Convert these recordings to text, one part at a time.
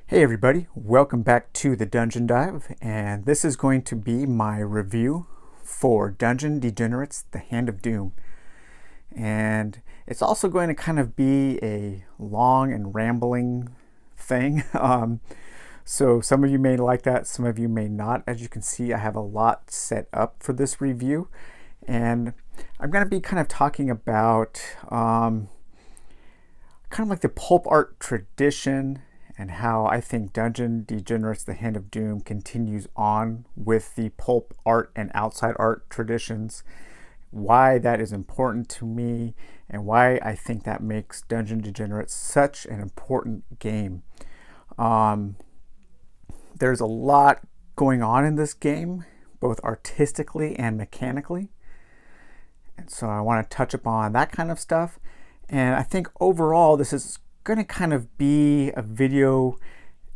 Hey everybody, welcome back to the Dungeon Dive, and this is going to be my review for Dungeon Degenerates, The Hand of Doom. And it's also going to kind of be a long and rambling thing. So some of you may like that, some of you may not. As you can see, I have a lot set up for this review, and I'm going to be kind of talking about kind of like the pulp art tradition and how I think Dungeon Degenerates, The Hand of Doom continues on with the pulp art and outside art traditions, why that is important to me, and why I think that makes Dungeon Degenerates such an important game. There's a lot going on in this game, both artistically and mechanically, and so I want to touch upon that kind of stuff. And I think overall this is going to kind of be a video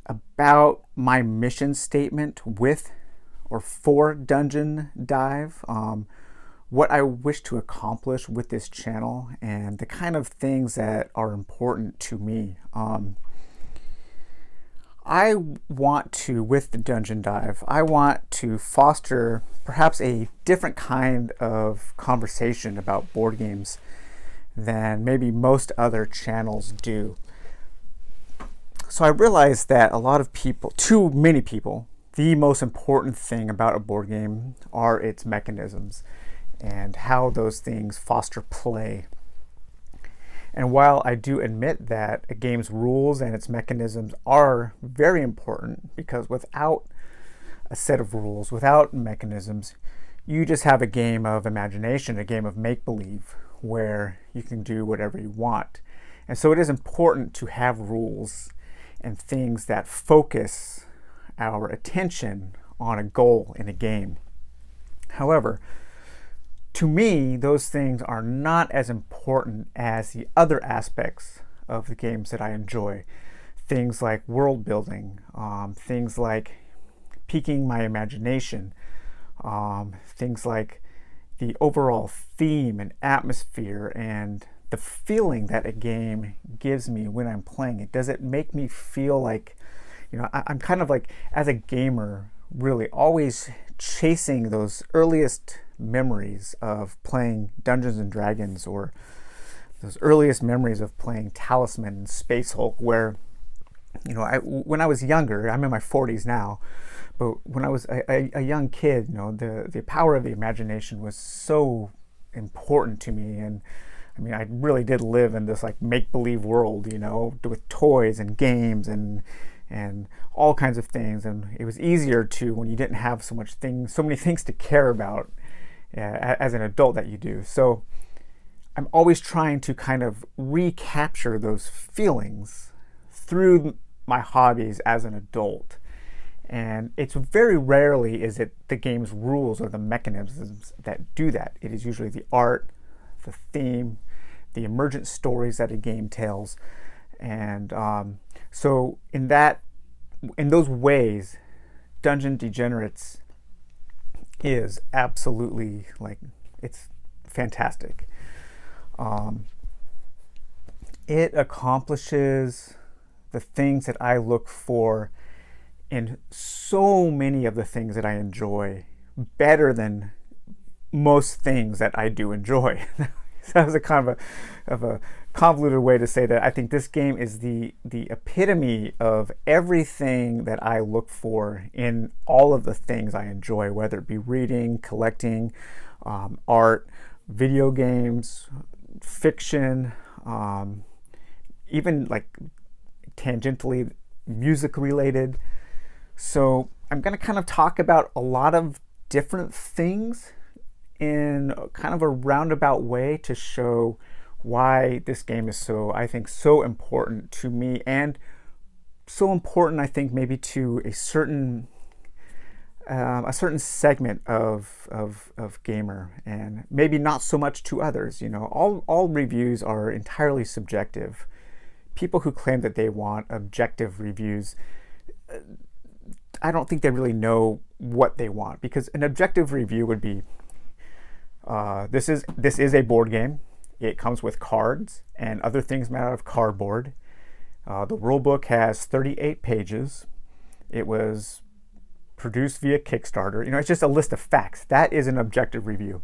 about my mission statement with or for Dungeon Dive, what I wish to accomplish with this channel, and the kind of things that are important to me. I want to, with the Dungeon Dive, I want to foster perhaps a different kind of conversation about board games than maybe most other channels do. So I realized that a lot of people, too many people, the most important thing about a board game are its mechanisms and how those things foster play. And while I do admit that a game's rules and its mechanisms are very important, because without a set of rules, without mechanisms, you just have a game of imagination, a game of make-believe, where you can do whatever you want. And so it is important to have rules and things that focus our attention on a goal in a game. However, to me, those things are not as important as the other aspects of the games that I enjoy. Things like world building, things like piquing my imagination, things like the overall theme and atmosphere and the feeling that a game gives me when I'm playing it. Does it make me feel like, I'm kind of like, as a gamer, really always chasing those earliest memories of playing Dungeons and Dragons, or those earliest memories of playing Talisman and Space Hulk, where, when I was younger, I'm in my 40s now, but when I was a young kid, the power of the imagination was so important to me. And I mean, I really did live in this like make-believe world, with toys and games and all kinds of things. And it was easier to, when you didn't have so many things to care about as an adult that you do. So I'm always trying to kind of recapture those feelings through my hobbies as an adult. And it's very rarely is it the game's rules or the mechanisms that do that. It is usually the art, the theme, the emergent stories that a game tells. And so in those ways, Dungeon Degenerates is absolutely, it's fantastic. It accomplishes the things that I look for in so many of the things that I enjoy better than most things that I do enjoy. That was a kind of a convoluted way to say that I think this game is the epitome of everything that I look for in all of the things I enjoy, whether it be reading, collecting, art, video games, fiction, even like tangentially music related. So I'm going to kind of talk about a lot of different things in kind of a roundabout way to show why this game is I think so important to me, and so important, I think, maybe to a certain segment of gamer, and maybe not so much to others. All reviews are entirely subjective. People who claim that they want objective reviews, I don't think they really know what they want, because an objective review would be, this is a board game. It comes with cards and other things made out of cardboard. The rule book has 38 pages. It was produced via Kickstarter. It's just a list of facts. That is an objective review.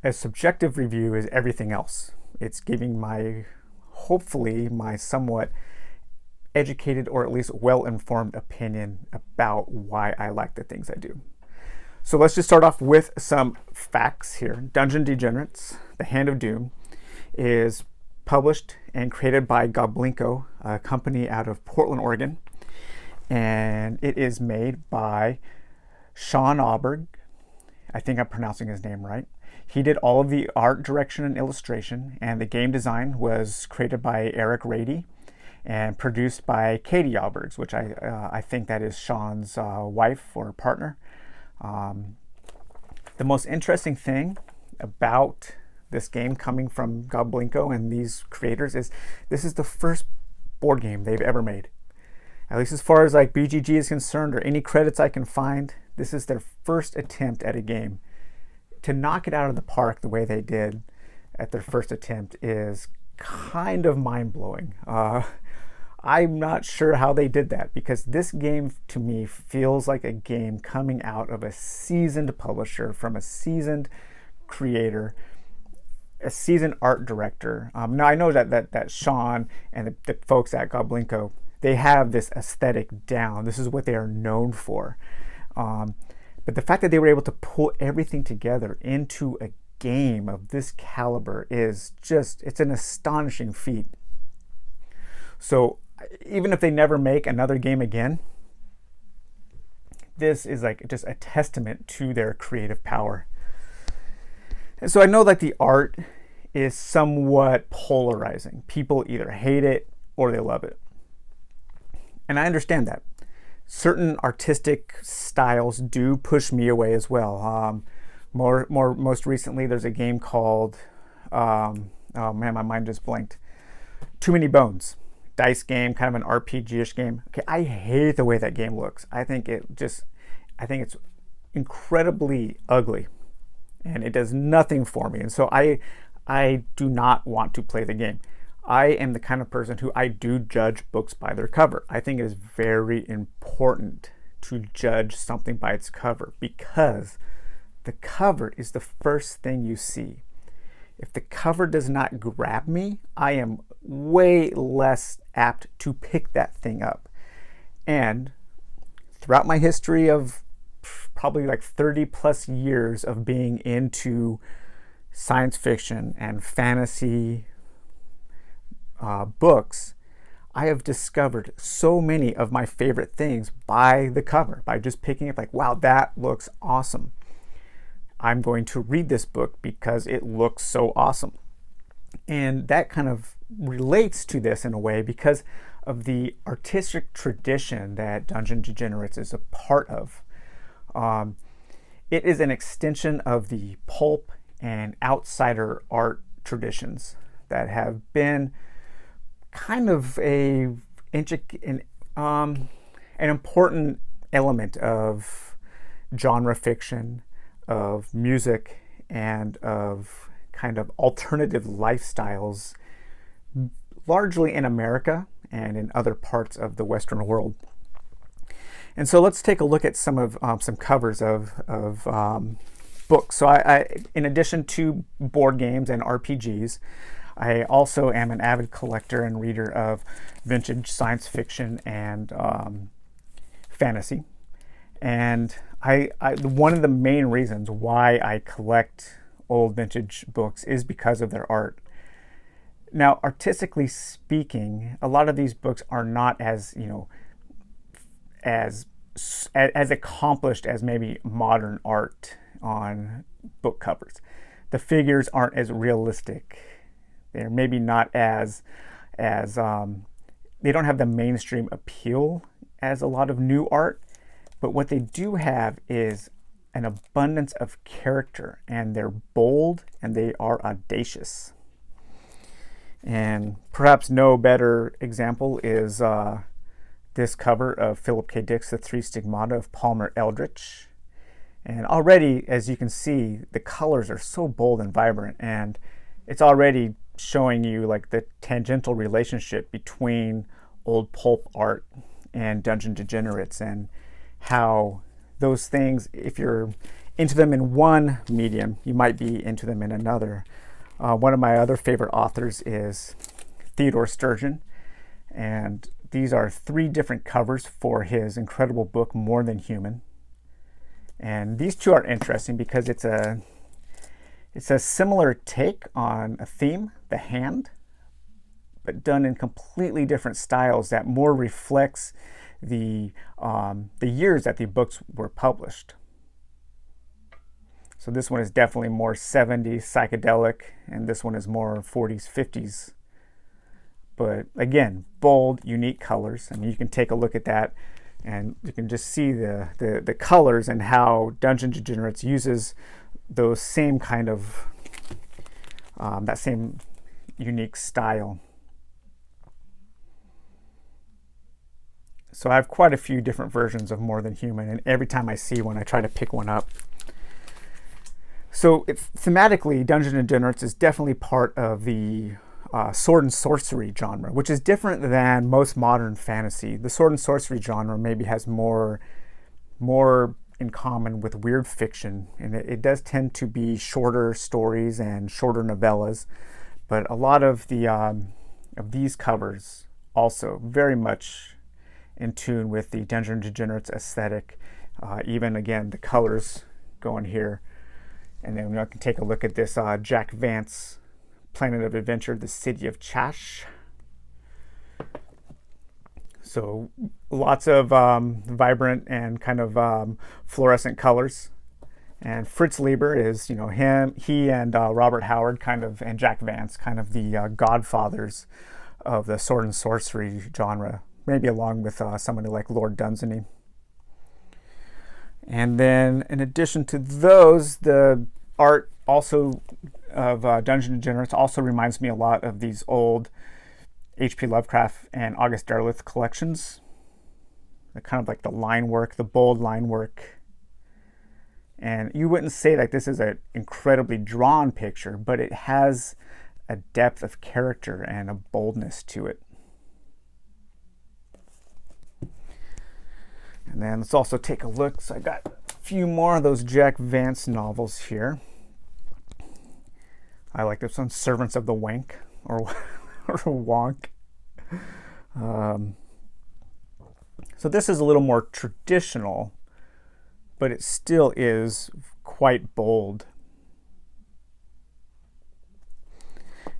A subjective review is everything else. It's giving hopefully my somewhat educated or at least well-informed opinion about why I like the things I do. So let's just start off with some facts here. Dungeon Degenerates, The Hand of Doom, is published and created by Goblinko, a company out of Portland, Oregon. And it is made by Sean Auberg. I think I'm pronouncing his name right. He did all of the art direction and illustration, and the game design was created by Eric Rady and produced by Katie Aubergs, which I think that is Sean's wife or partner. The most interesting thing about this game coming from Goblinko and these creators is this is the first board game they've ever made. At least as far as like BGG is concerned, or any credits I can find, this is their first attempt at a game. To knock it out of the park the way they did at their first attempt is kind of mind-blowing. I'm not sure how they did that, because this game to me feels like a game coming out of a seasoned publisher, from a seasoned creator, a seasoned art director. Now I know that Sean and the folks at Goblinko, they have this aesthetic down. This is what they are known for. But the fact that they were able to pull everything together into a game of this caliber is just, it's an astonishing feat. So even if they never make another game again, this is like just a testament to their creative power. And so I know that the art is somewhat polarizing. People either hate it or they love it. And I understand that. Certain artistic styles do push me away as well. Most recently, there's a game called, oh man, my mind just blanked. Too Many Bones. Dice game, kind of an RPG-ish game. Okay, I hate the way that game looks. I think it's incredibly ugly, and it does nothing for me. And so I do not want to play the game. I am the kind of person who I do judge books by their cover. I think it is very important to judge something by its cover, because the cover is the first thing you see. If the cover does not grab me, I am way less apt to pick that thing up. And throughout my history of probably like 30 plus years of being into science fiction and fantasy books, I have discovered so many of my favorite things by the cover, by just picking up like, wow, that looks awesome. I'm going to read this book because it looks so awesome. And that kind of relates to this in a way because of the artistic tradition that Dungeon Degenerates is a part of. It is an extension of the pulp and outsider art traditions that have been kind of an important element of genre fiction, of music, and of kind of alternative lifestyles, largely in America and in other parts of the Western world. And so let's take a look at some covers of books. So I, in addition to board games and RPGs, I also am an avid collector and reader of vintage science fiction and fantasy. And one of the main reasons why I collect old vintage books is because of their art. Now, artistically speaking, a lot of these books are not as accomplished as maybe modern art on book covers. The figures aren't as realistic. They're maybe not as they don't have the mainstream appeal as a lot of new art, but what they do have is an abundance of character, and they're bold and they are audacious. And perhaps no better example is this cover of Philip K. Dick's The Three Stigmata of Palmer Eldritch. And already, as you can see, the colors are so bold and vibrant, and it's already showing you like the tangential relationship between old pulp art and Dungeon Degenerates, and how those things, if you're into them in one medium, you might be into them in another. One of my other favorite authors is Theodore Sturgeon, and these are 3 different covers for his incredible book, More Than Human. And these 2 are interesting because it's a similar take on a theme, the hand, but done in completely different styles that more reflects the years that the books were published. So this one is definitely more 70s psychedelic, and this one is more 40s, 50s. But again, bold, unique colors. I mean, you can take a look at that, and you can just see the colors and how Dungeon Degenerates uses those same kind of, that same unique style. So I have quite a few different versions of More Than Human, and every time I see one, I try to pick one up. So thematically, Dungeon Degenerates is definitely part of the sword and sorcery genre, which is different than most modern fantasy. The sword and sorcery genre maybe has more in common with weird fiction, and it does tend to be shorter stories and shorter novellas. But a lot of these covers also very much in tune with the Dungeon Degenerates aesthetic. Even again, the colors going here. And then I can take a look at this Jack Vance Planet of Adventure, the City of Chash. So lots of vibrant and kind of fluorescent colors. And Fritz Leiber is, he and Robert Howard and Jack Vance, kind of the godfathers of the sword and sorcery genre, maybe along with somebody like Lord Dunsany. And then in addition to those, the art also of Dungeon Degenerates also reminds me a lot of these old H.P. Lovecraft and August Derleth collections. They're kind of like the line work, the bold line work. And you wouldn't say that this is an incredibly drawn picture, but it has a depth of character and a boldness to it. And then let's also take a look. So I got a few more of those Jack Vance novels here. I like this one, Servants of the Wank, or Wonk. So this is a little more traditional, but it still is quite bold.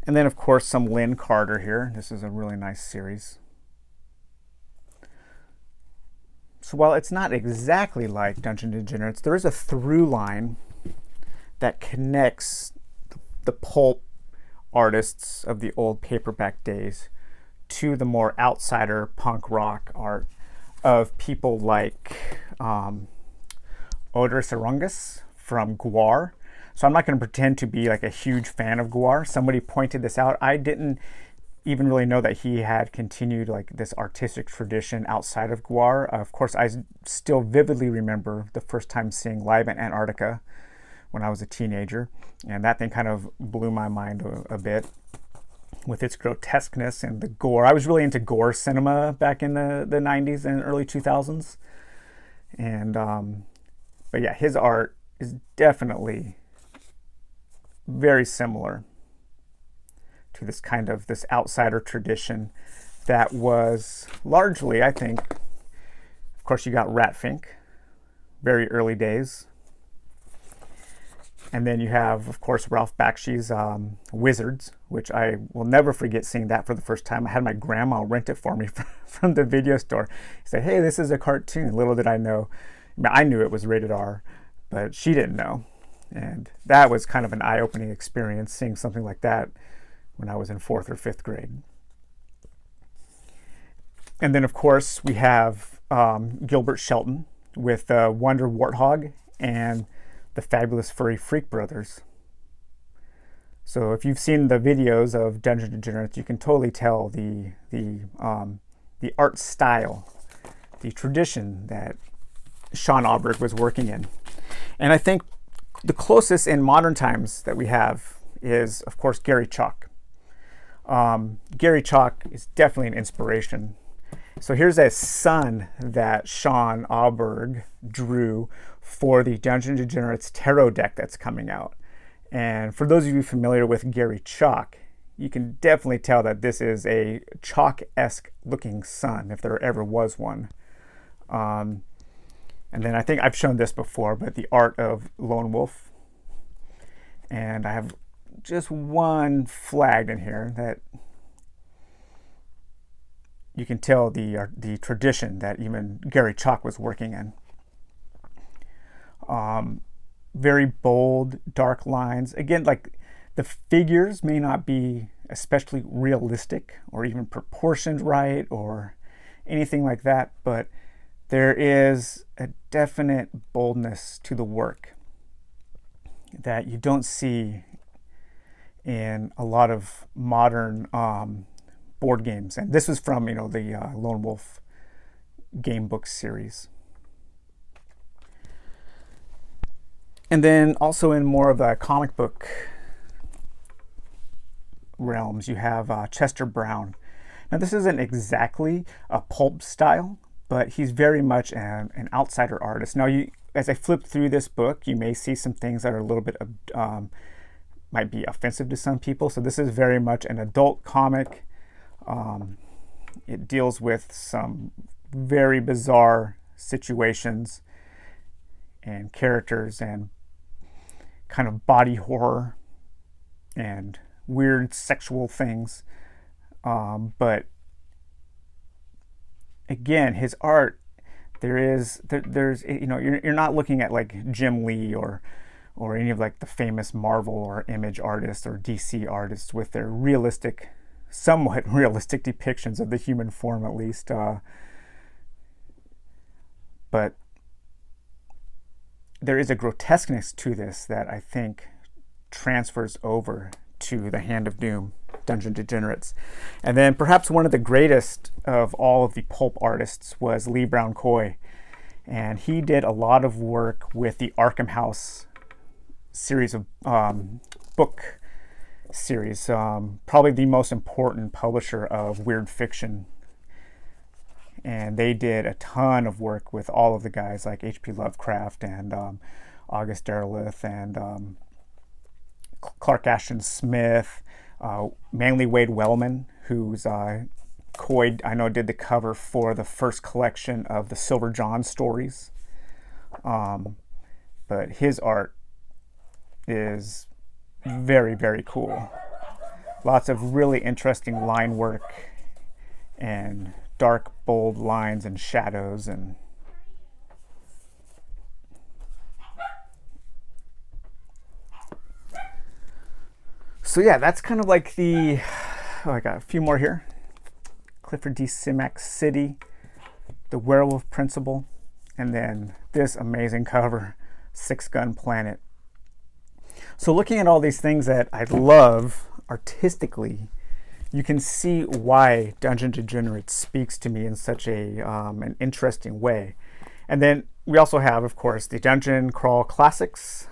And then, of course, some Lin Carter here. This is a really nice series. So while it's not exactly like Dungeon Degenerates, there is a through line that connects the pulp artists of the old paperback days to the more outsider punk rock art of people like Odor Sarungus from Gwar. So I'm not going to pretend to be like a huge fan of Gwar. Somebody pointed this out. I didn't even really know that he had continued like this artistic tradition outside of Gwar. Of course, I still vividly remember the first time seeing Live in Antarctica when I was a teenager, and that thing kind of blew my mind a bit with its grotesqueness and the gore. I was really into gore cinema back in the 90s and early 2000s. And but yeah, his art is definitely very similar to this kind of this outsider tradition that was largely, I think, of course, you got Ratfink, very early days. And then you have, of course, Ralph Bakshi's Wizards, which I will never forget seeing that for the first time. I had my grandma rent it for me from the video store. He said, "Hey, this is a cartoon." Little did I know. I knew it was rated R, but she didn't know. And that was kind of an eye-opening experience, seeing something like that when I was in 4th or 5th grade. And then, of course, we have Gilbert Shelton with Wonder Warthog and the Fabulous Furry Freak Brothers. So if you've seen the videos of Dungeon Degenerates, you can totally tell the art style, the tradition that Sean Auberg was working in. And I think the closest in modern times that we have is, of course, Gary Chalk. Gary Chalk is definitely an inspiration. So here's a sun that Sean Auberg drew for the Dungeon Degenerates tarot deck that's coming out. And for those of you familiar with Gary Chalk, you can definitely tell that this is a Chalk-esque looking sun, if there ever was one. And then I think I've shown this before, but the art of Lone Wolf. And I have just one flagged in here that you can tell the tradition that even Gary Chalk was working in. Very bold, dark lines. Again, like the figures may not be especially realistic or even proportioned right or anything like that, but there is a definite boldness to the work that you don't see in a lot of modern board games. And this is from, the Lone Wolf game book series. And then also in more of the comic book realms, you have Chester Brown. Now this isn't exactly a pulp style, but he's very much an outsider artist. Now, as I flip through this book, you may see some things that are a little bit might be offensive to some people. So this is very much an adult comic. It deals with some very bizarre situations and characters and kind of body horror and weird sexual things. But again, his art, there's you're not looking at like Jim Lee or any of like the famous Marvel or Image artists or DC artists with their realistic, somewhat realistic depictions of the human form, at least. But there is a grotesqueness to this that I think transfers over to the Hand of Doom, Dungeon Degenerates. And then perhaps one of the greatest of all of the pulp artists was Lee Brown Coy. And he did a lot of work with the Arkham House series of book series, probably the most important publisher of weird fiction. And they did a ton of work with all of the guys like H.P. Lovecraft and August Derleth and Clark Ashton Smith, Manly Wade Wellman, who's Coy, I know, did the cover for the first collection of the Silver John stories. But his art is very, very cool. Lots of really interesting line work and dark, bold lines and shadows. And so yeah, that's kind of like I got a few more here. Clifford D. Simak's City, The Werewolf Principle, and then this amazing cover, Six Gun Planet. So looking at all these things that I love artistically, you can see why Dungeon Degenerates speaks to me in such an interesting way. And then we also have, of course, the Dungeon Crawl Classics,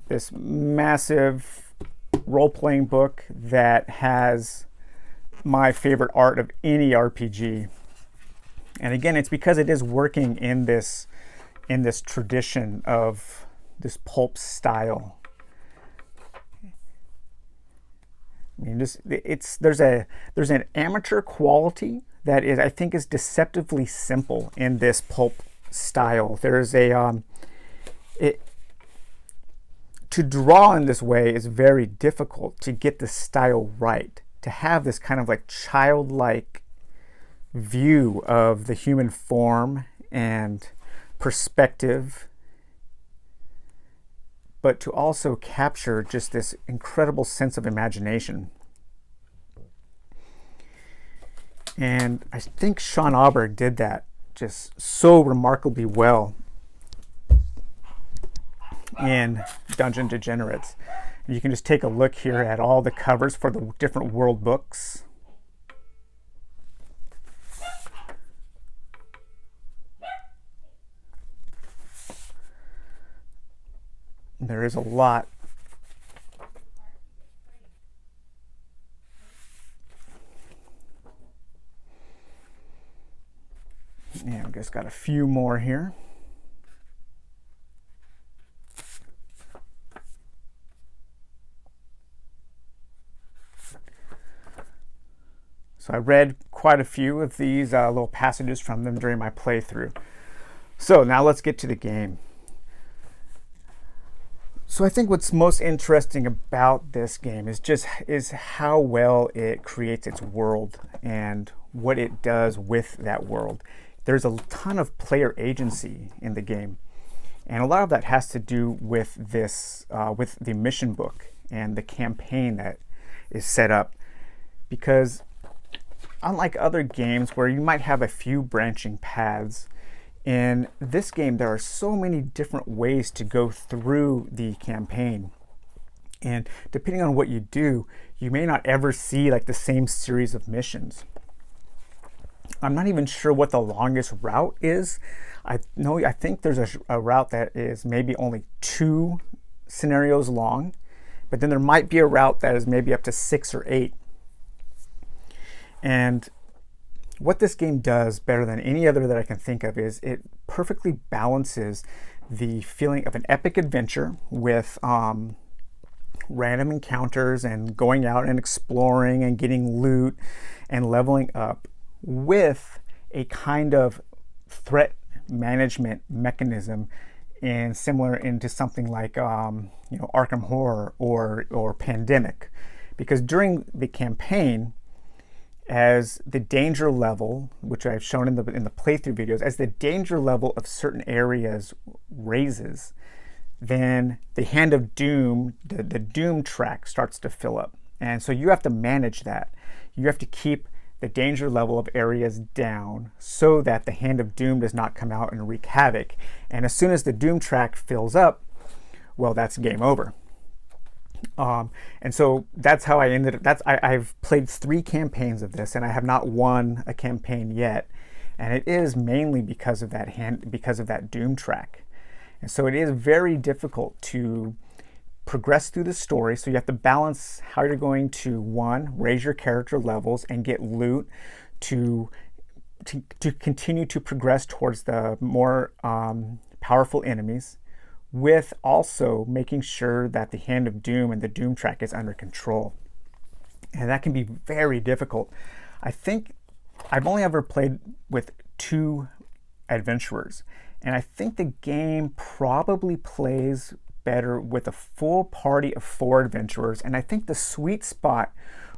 this massive role-playing book that has my favorite art of any RPG. And again, it's because it is working in this tradition of this pulp style. I mean, there's an amateur quality that I think is deceptively simple in this pulp style. There's to draw in this way is very difficult to get the style right. To have this kind of like childlike view of the human form and perspective, but to also capture just this incredible sense of imagination. And I think Sean Auberg did that just so remarkably well in Dungeon Degenerates. And you can just take a look here at all the covers for the different world books. There is a lot And I've just got a few more here. So I read quite a few of these little passages from them during my playthrough. So now let's get to the game. So I think what's most interesting about this game is how well it creates its world and what it does with that world. There's a ton of player agency in the game, and a lot of that has to do with this, with the mission book and the campaign that is set up. Because unlike other games where you might have a few branching paths, in this game there are so many different ways to go through the campaign. And depending on what you do, you may not ever see like the same series of missions. I'm not even sure what the longest route is. I think there's a route that is maybe only 2 scenarios long, but then there might be a route that is maybe up to 6 or 8. And what this game does better than any other that I can think of is it perfectly balances the feeling of an epic adventure with random encounters and going out and exploring and getting loot and leveling up with a kind of threat management mechanism and similar into something like Arkham Horror or Pandemic. Because during the campaign, as the danger level, which I've shown in the playthrough videos, as the danger level of certain areas raises, then the Hand of Doom, the Doom track starts to fill up. And so you have to manage that. You have to keep the danger level of areas down so that the Hand of Doom does not come out and wreak havoc. And as soon as the Doom track fills up, well, that's game over. And so that's how I ended up. I've played 3 campaigns of this, and I have not won a campaign yet. And it is mainly because of that Doom track. And so it is very difficult to progress through the story. So you have to balance how you're going to, 1, raise your character levels and get loot to continue to progress towards the more powerful enemies, with also making sure that the Hand of Doom and the Doom track is under control. And that can be very difficult. I think I've only ever played with 2 adventurers, and I think the game probably plays better with a full party of 4 adventurers. And I think the sweet spot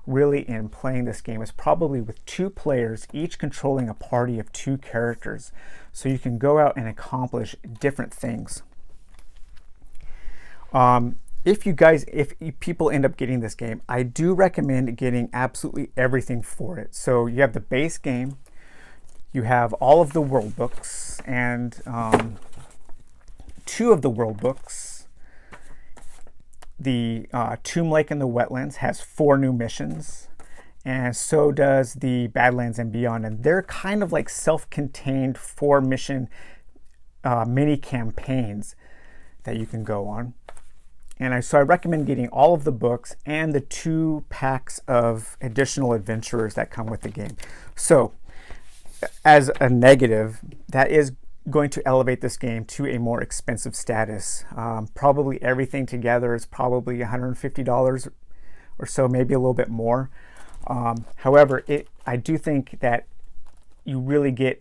really in playing this game is probably with 2 players, each controlling a party of 2 characters, so you can go out and accomplish different things. If people end up getting this game, I do recommend getting absolutely everything for it. So you have the base game, you have all of the world books, and 2 of the world books. The Tomb Lake and the Wetlands has 4 new missions, and so does the Badlands and Beyond. And they're kind of like self-contained 4 mission mini campaigns that you can go on. And so I recommend getting all of the books and the 2 packs of additional adventurers that come with the game. So as a negative, that is going to elevate this game to a more expensive status. Probably everything together is probably $150 or so, maybe a little bit more. However, I do think that you really get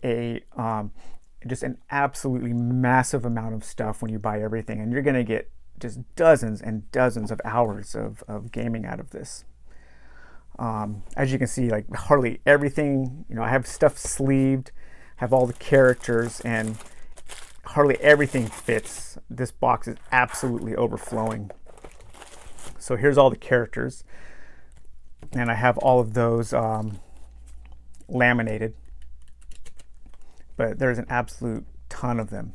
just an absolutely massive amount of stuff when you buy everything, and you're going to get just dozens and dozens of hours of gaming out of this. As you can see, like hardly everything, I have stuff sleeved, have all the characters, and hardly everything fits. This box is absolutely overflowing. So here's all the characters, and I have all of those laminated, but there's an absolute ton of them.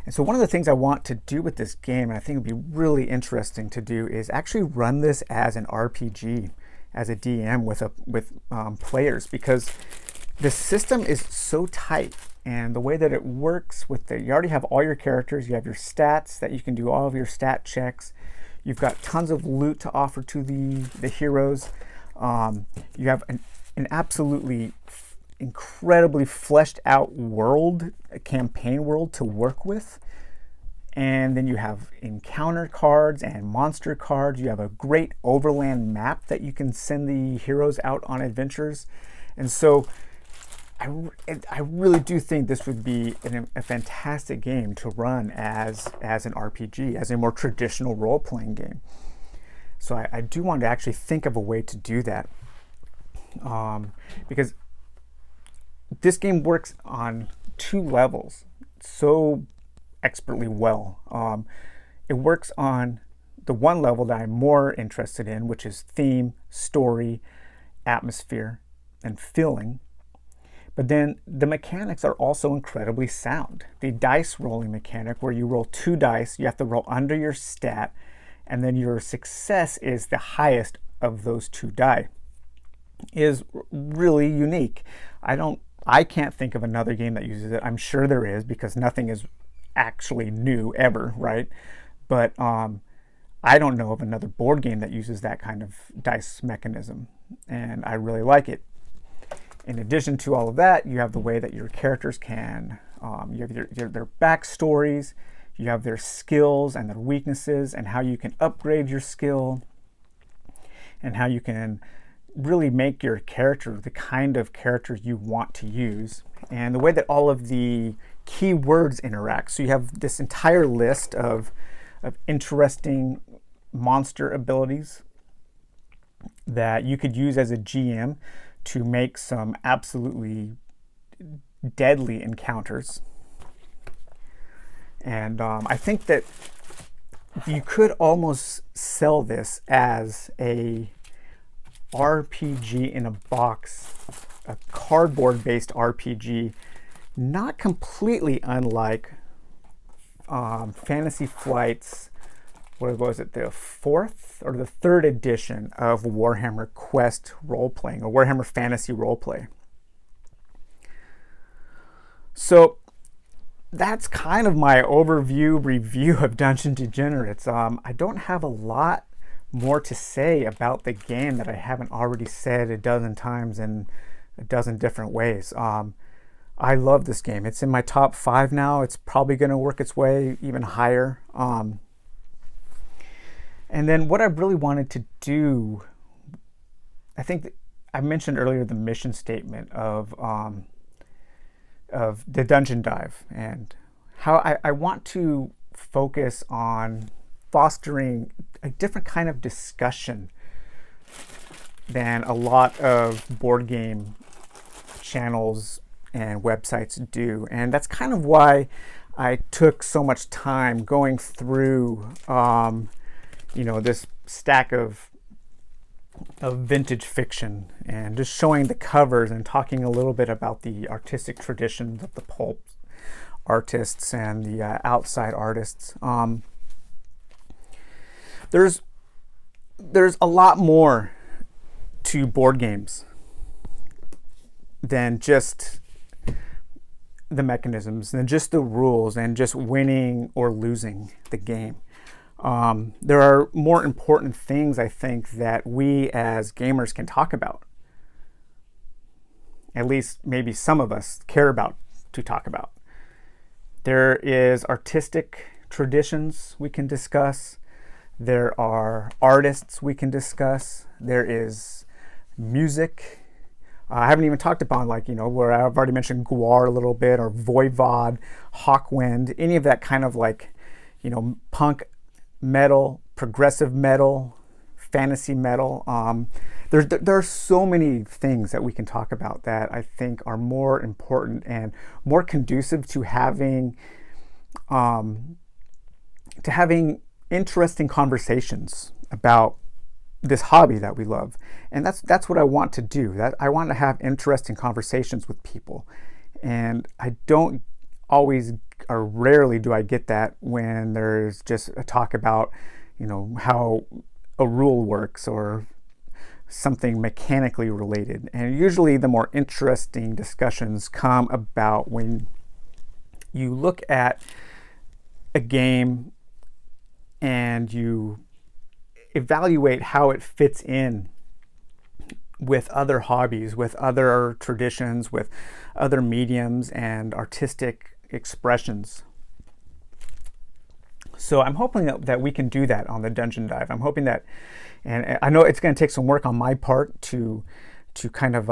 And so one of the things I want to do with this game, and I think would be really interesting to do, is actually run this as an RPG, as a DM with players, because the system is so tight, and the way that it works you already have all your characters, you have your stats that you can do all of your stat checks, you've got tons of loot to offer to the heroes, you have an absolutely incredibly fleshed out world, a campaign world to work with. And then you have encounter cards and monster cards. You have a great overland map that you can send the heroes out on adventures. And so I really do think this would be a fantastic game to run as an RPG, as a more traditional role-playing game. So I do want to actually think of a way to do that. Because this game works on 2 levels so expertly well. It works on the one level that I'm more interested in, which is theme, story, atmosphere, and feeling. But then the mechanics are also incredibly sound. The dice rolling mechanic, where you roll 2 dice, you have to roll under your stat, and then your success is the highest of those 2 die, is really unique. I can't think of another game that uses it. I'm sure there is, because nothing is actually new ever, right? But I don't know of another board game that uses that kind of dice mechanism, and I really like it. In addition to all of that, you have the way that your characters can, you have their backstories, you have their skills and their weaknesses, and how you can upgrade your skill, and how you can really make your character the kind of character you want to use, and the way that all of the keywords interact. So you have this entire list of interesting monster abilities that you could use as a GM to make some absolutely deadly encounters. And I think that you could almost sell this as a RPG in a box, a cardboard-based RPG, not completely unlike Fantasy Flight's, what was it, the 4th or the 3rd edition of Warhammer Quest role-playing, or Warhammer Fantasy Roleplay. So that's kind of my overview review of Dungeon Degenerates. I don't have a lot more to say about the game that I haven't already said a dozen times in a dozen different ways. I love this game. It's in my top 5 now. It's probably going to work its way even higher. And then what I really wanted to do, I think I mentioned earlier the mission statement of the Dungeon Dive, and how I want to focus on fostering a different kind of discussion than a lot of board game channels and websites do. And that's kind of why I took so much time going through this stack of vintage fiction, and just showing the covers and talking a little bit about the artistic traditions of the pulp artists and the outside artists. There's a lot more to board games than just the mechanisms, than just the rules, and just winning or losing the game. There are more important things, I think, that we as gamers can talk about. At least maybe some of us care about to talk about. There is artistic traditions we can discuss. There are artists we can discuss. There is music. I haven't even talked about, where I've already mentioned Gwar a little bit, or Voivod, Hawkwind, any of that kind of punk metal, progressive metal, fantasy metal. There are so many things that we can talk about that I think are more important and more conducive to having interesting conversations about this hobby that we love. And that's what I want to do. That I want to have interesting conversations with people. And I don't always, or rarely do I get that when there's just a talk about, how a rule works or something mechanically related. And usually the more interesting discussions come about when you look at a game and you evaluate how it fits in with other hobbies, with other traditions, with other mediums and artistic expressions. So I'm hoping that we can do that on the Dungeon Dive. I'm hoping that, and I know it's going to take some work on my part to kind of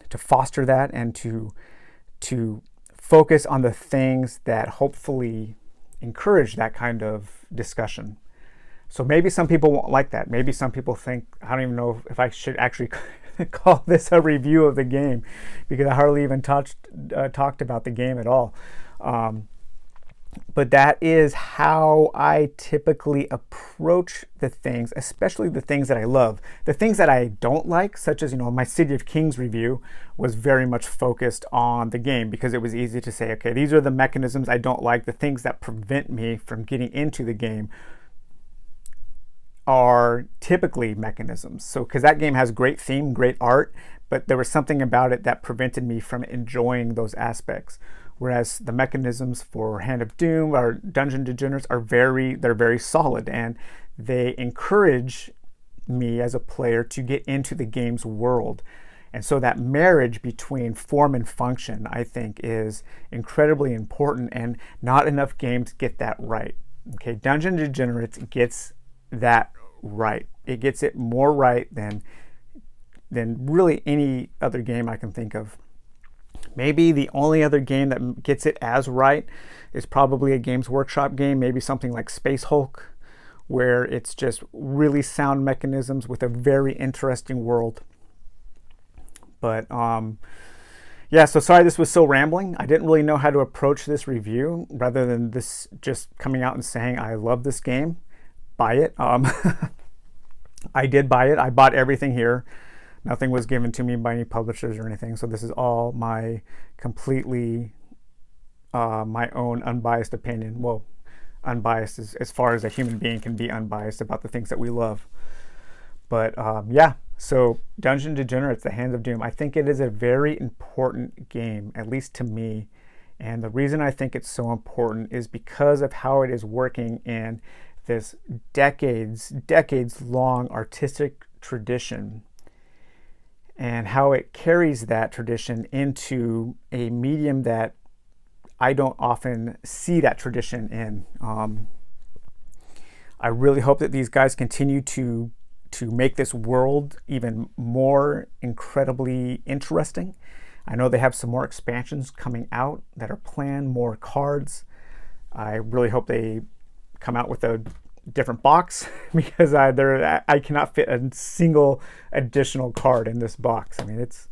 to foster that and to focus on the things that hopefully encourage that kind of discussion. So maybe some people won't like that. Maybe some people think, I don't even know if I should actually call this a review of the game, because I hardly even talked about the game at all. But that is how I typically approach the things, especially the things that I love. The things that I don't like, such as, my City of Kings review, was very much focused on the game, because it was easy to say, okay, these are the mechanisms I don't like. The things that prevent me from getting into the game are typically mechanisms. So, because that game has great theme, great art, but there was something about it that prevented me from enjoying those aspects. Whereas the mechanisms for Hand of Doom or Dungeon Degenerates are very solid, and they encourage me as a player to get into the game's world. And so that marriage between form and function, I think, is incredibly important, and not enough games get that right. Okay, Dungeon Degenerates gets that right. It gets it more right than really any other game I can think of. Maybe the only other game that gets it as right is probably a Games Workshop game, maybe something like Space Hulk, where it's just really sound mechanisms with a very interesting world. But yeah, so sorry this was so rambling. I didn't really know how to approach this review, rather than this just coming out and saying I love this game. Buy it. I did buy it. I bought everything here. Nothing was given to me by any publishers or anything. So this is all my completely my own unbiased opinion. Well, unbiased as far as a human being can be unbiased about the things that we love. But yeah, so Dungeon Degenerates, The Hands of Doom. I think it is a very important game, at least to me. And the reason I think it's so important is because of how it is working in this decades long artistic tradition, and how it carries that tradition into a medium that I don't often see that tradition in. I really hope that these guys continue to make this world even more incredibly interesting. I know they have some more expansions coming out that are planned, more cards. I really hope they come out with a different box, because I cannot fit a single additional card in this box. I mean, it's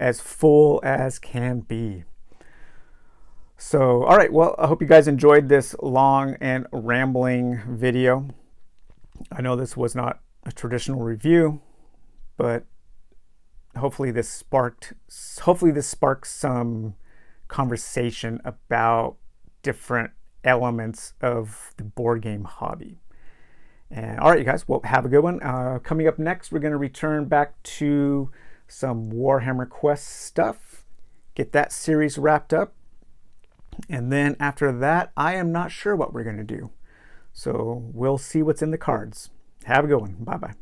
as full as can be. So, all right, well, I hope you guys enjoyed this long and rambling video. I know this was not a traditional review, but hopefully this sparked some conversation about different elements of the board game hobby. And all right, you guys, well, have a good one. Coming up next, we're going to return back to some Warhammer Quest stuff, get that series wrapped up, and then after that, I am not sure what we're going to do. So we'll see what's in the cards. Have a good one. Bye-bye.